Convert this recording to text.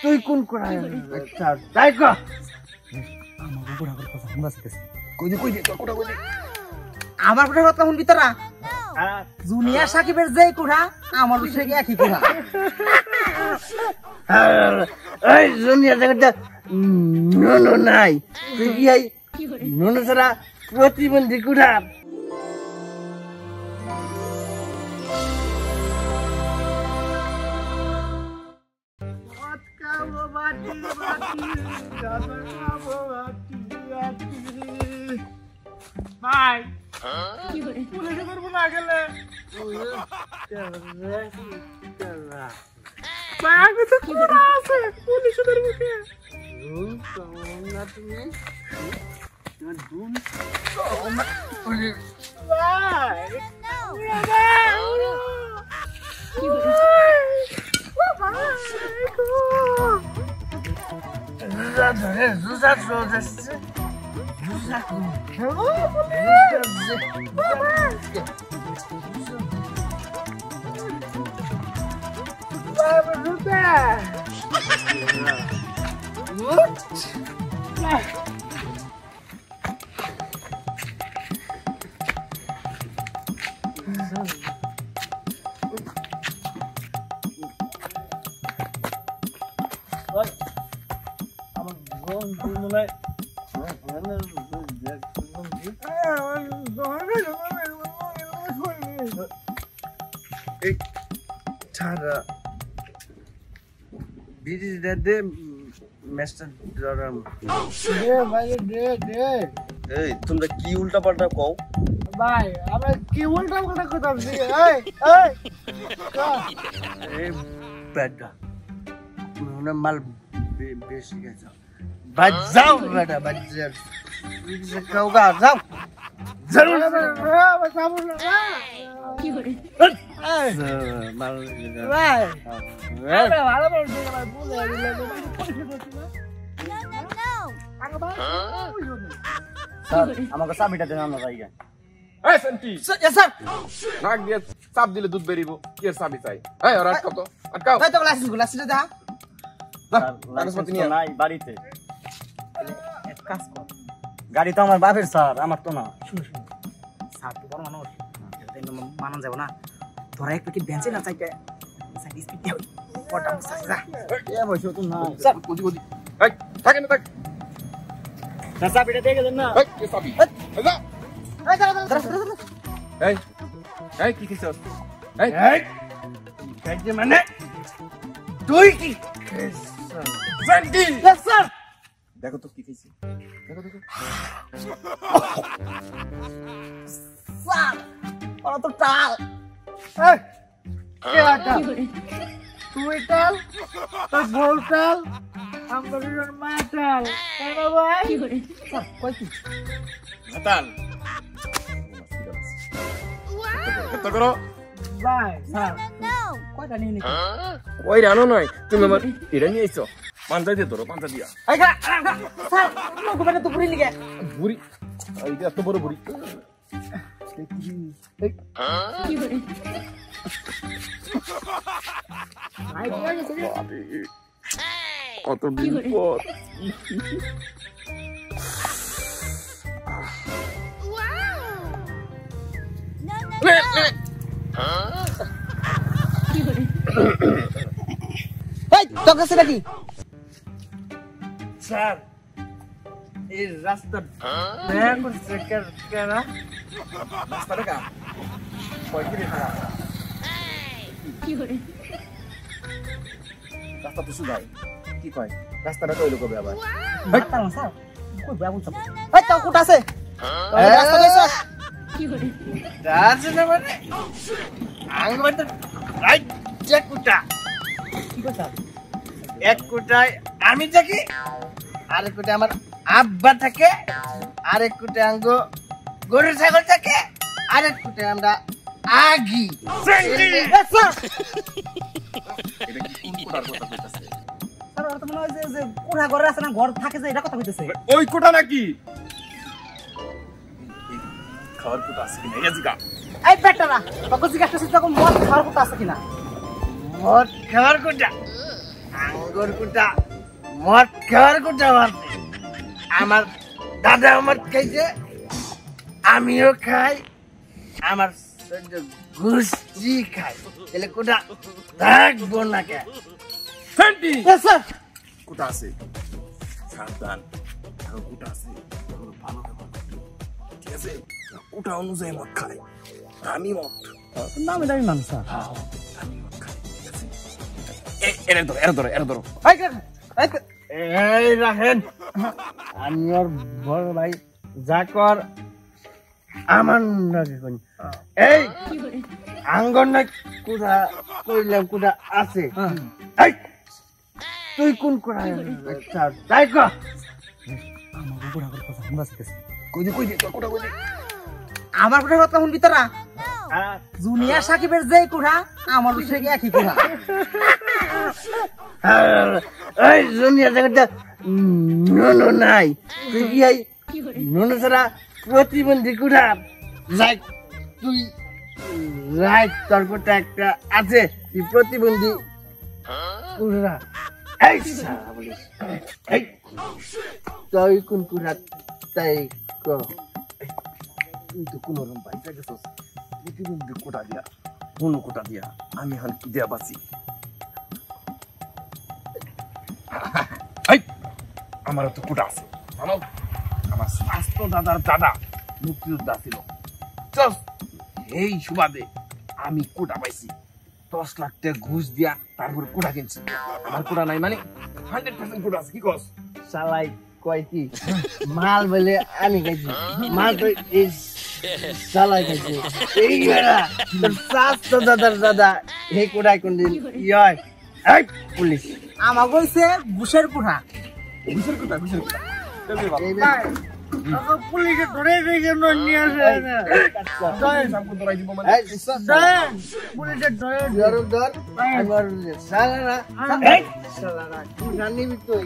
তুই কোন কোড়া তাই ক আমার কোড়া করে কথা হুঙ্গা শিখেছে কই দে তোর কোড়া কই দে আমার কোড়া কথা শুনবি তোরা জুনিয়র সাকিবের যে কোড়া আমার সে একই কোড়া এই জুনিয়র দেখতে নো নাই তুই কি এই নো ছাড়া প্রতিবন্ধী কোড়া ভাই পুলিশে ধরবো না গেলে আমি তো কোড়া আছে পুলিশে ধরবো কে না তুমি তোমরা কি উল্টা পাল্টা কও ভাই আমরা কি উল্টা পাল্টা কথা বলছি মাল বেশি গেছে যাও বেটা যাও যাও আমাকে চাবিটা দেন আমরা জায়গা নাক দিয়ে চাপ দিলে দুধ বেরিব কি এর চাবি চাই আটকাও নাই বাড়িতে গাড়ি তো আমার বাপের স্যার আমার তো না স্যার তো বড় মানুষ মানান যাব না তোরা এক প্যাকেট বেঞ্চে না চাইতে স্পিড দিয়ে ওটা মুসাই যা বসো তো না স্যার গদি থাকে না থাক চাবিটা দিয়ে গেলেন না চাবি কি খেয়েছ মানে তুই কি স্যার দেখো তো কি খেয়েছি দেখো স্যার ওরা তো টাল তুই টাল তোর বউ টাল আমার মা টাল কেন ভাই কই কি নাতাল কত করো ভাই স্যার কয়টা নিয়ে নিছি ওই রানো নয় তুমি আমার এটা নিয়ে এসো পাঞ্জা দিয়ে ধরো পাঞ্জা দিয়া স্যার আমার গোবারে তো বুড়ি লিগে বুড়ি এইটা এত বড় বুড়ি কত বিপদ তোর কাছে নাকি স্যার এই রাস্তা ব্যাং করছে কেন রাস্তাটা কা কয় কি দেখা রাস্তা তো সুদাই কি কয় রাস্তাটা কইলো কবে আবার স্যার কই ব্যাং করছে এই তো কোটা আছে রাস্তা কইছো কি করে দাঁড়াছে না মানে আঙ্গবাদ রাইট চেক কোটা কি কথা এক কোটায় আমি থাকি আরেক কোটায় আমার আব্বা থাকে আরেক কোটায় আঙ্গ গরু ছাগল থাকে আরেক কোটায় আমরা আগি এটা কি কোন কোটার কথা কইতাছে স্যার ওরা তো মনে হয় যে কোঠা ঘরে আছে না ঘর থাকে যে এটা কথা কইতেছে ওই কোটা নাকি খাওয়ার কোটা আছে কিনা এজিকা এই বেটারা বাকু জিজ্ঞাসা করছিস তখন মদ খাওয়ার কোটা আছে কিনা মদ খাওয়ার কোটা আঙ্গুর কুটা মদ খাওয়ার কুটা মারছে আমার দাদা মদ খাইছে আমিও খাই আমার গুষ্টি খাই তাহলে কুটা থাকবো না কে ফ্যান্টি স্যার কোটা আছে সাবধান আর কোটা আছে ভালো ব্যবহার করতে ঠিক আছে কোটা অনুযায়ী মদ খায় আমি মদ নামে দামি মানুষ স্যার আমি মদ খাই ঠিক আছে এর ধরো এই রাখেন আমি ওর বড় ভাই যা কর আমার নাকি কোন এই আঙ্গন না কুড়া কইলাম কুড়া আছে এই তুই কোন কুড়া তাই কর আমার উপর আগের কথা আমরা শিখেছি কই দে তোর কোটা কই দে আমার কুড়া কথা শুনবি তোরা জুনিয়র সাকিবের যেই কুড়া আমার সে একই কুড়া এই জুনিয়র জায়গাটা নো নাই তুই কি এই নো ছাড়া প্রতিবন্ধী কুড়া যাই তুই রাইট তোর কোটা একটা আছে তুই প্রতিবন্ধী কুড়া এই শালা বলিস এই তুই কোন কুড়া তাই কর তুই তো কোনো রকম বাইচা গেছস প্রতিবন্ধী কোটা দিয়া কোন কোটা দিয়া আমি হান কি দিয়া বাঁচি আমার তো কোটা আছে আমার স্বাস্থ্য দাদার দাদা মুক্তিযোদ্ধা ছিল এই সুবাদে আমি কোটা পাইছি 10 লাখ টাকা ঘুষ দিয়া তারপর কোটা কিনছি আমার কোটা নাই মানে 100% কোটা আছে কি কস শালাই কয় কি মাল বলে আমি খাইছি মাল তো এই শালাই খাইছে এই বেড়া তোর স্বাস্থ্য দাদার দাদা এই কোটায় কোনদিন ইয় এই পুলিশ আমার কইছে বুশের কুড়া ঘুষের কোটা পুলিশে ধরে রেখে নিয়ে আসে পুলিশে ধর আমার সালারা জানিবি তুই